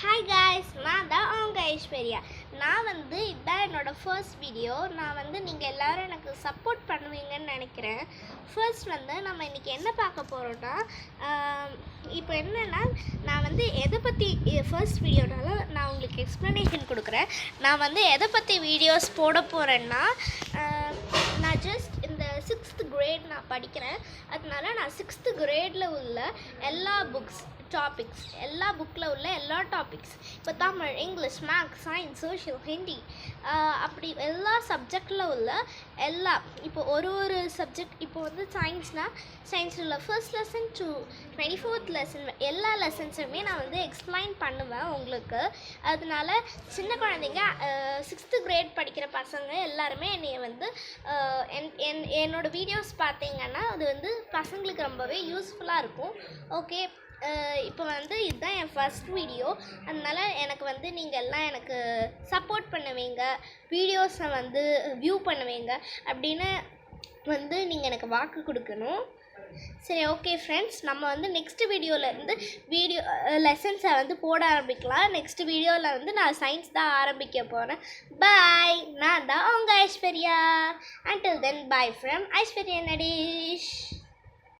Hi guys, நான் தான் அவங்க ஐஸ்வர்யா. நான் இதான் என்னோடய ஃபர்ஸ்ட் வீடியோ. நீங்கள் எல்லோரும் எனக்கு சப்போர்ட் பண்ணுவீங்கன்னு நினைக்கிறேன். ஃபர்ஸ்ட் நம்ம இன்றைக்கி என்ன பார்க்க போகிறோன்னா, இப்போ என்னென்னா நான் எதை பற்றி ஃபர்ஸ்ட் வீடியோனால நான் உங்களுக்கு எக்ஸ்ப்ளனேஷன் கொடுக்குறேன். நான் எதை பற்றி வீடியோஸ் போட போகிறேன்னா, நான் ஜஸ்ட் இந்த 6th grade நான் படிக்கிறேன். அதனால நான் 6th grade உள்ள எல்லா டாபிக்ஸ் எல்லா புக்கில் உள்ள எல்லா டாபிக்ஸ், இப்போ Tamil, English, maths, science, social, Hindi, அப்படி எல்லா சப்ஜெக்டில் உள்ள எல்லா, இப்போ ஒரு சப்ஜெக்ட், இப்போ சயின்ஸ்னால் சயின்ஸில் உள்ள first lesson to 24th lesson எல்லா லெசன்ஸுமே நான் எக்ஸ்பிளைன் பண்ணுவேன் உங்களுக்கு. அதனால சின்ன குழந்தைங்க 6th grade படிக்கிற பசங்க எல்லாருமே என்னோடய வீடியோஸ் பார்த்தீங்கன்னா அது பசங்களுக்கு ரொம்பவே யூஸ்ஃபுல்லாக இருக்கும். ஓகே, இப்போ இதுதான் என் ஃபர்ஸ்ட் வீடியோ. அதனால் எனக்கு நீங்கள் எல்லாம் எனக்கு சப்போர்ட் பண்ணுவீங்க, வீடியோஸை வியூ பண்ணுவீங்க அப்படின்னு நீங்கள் எனக்கு வாக்கு கொடுக்கணும். சரி, ஓகே ஃப்ரெண்ட்ஸ், நம்ம நெக்ஸ்ட் வீடியோவிலேருந்து லெசன்ஸை போட ஆரம்பிக்கலாம். நெக்ஸ்ட் வீடியோவில் நான் சயின்ஸ் தான் ஆரம்பிக்க போகிறேன். பாய், நான் தான் உங்கள் Aishwarya. Until then, bye from Aishwarya Natesh.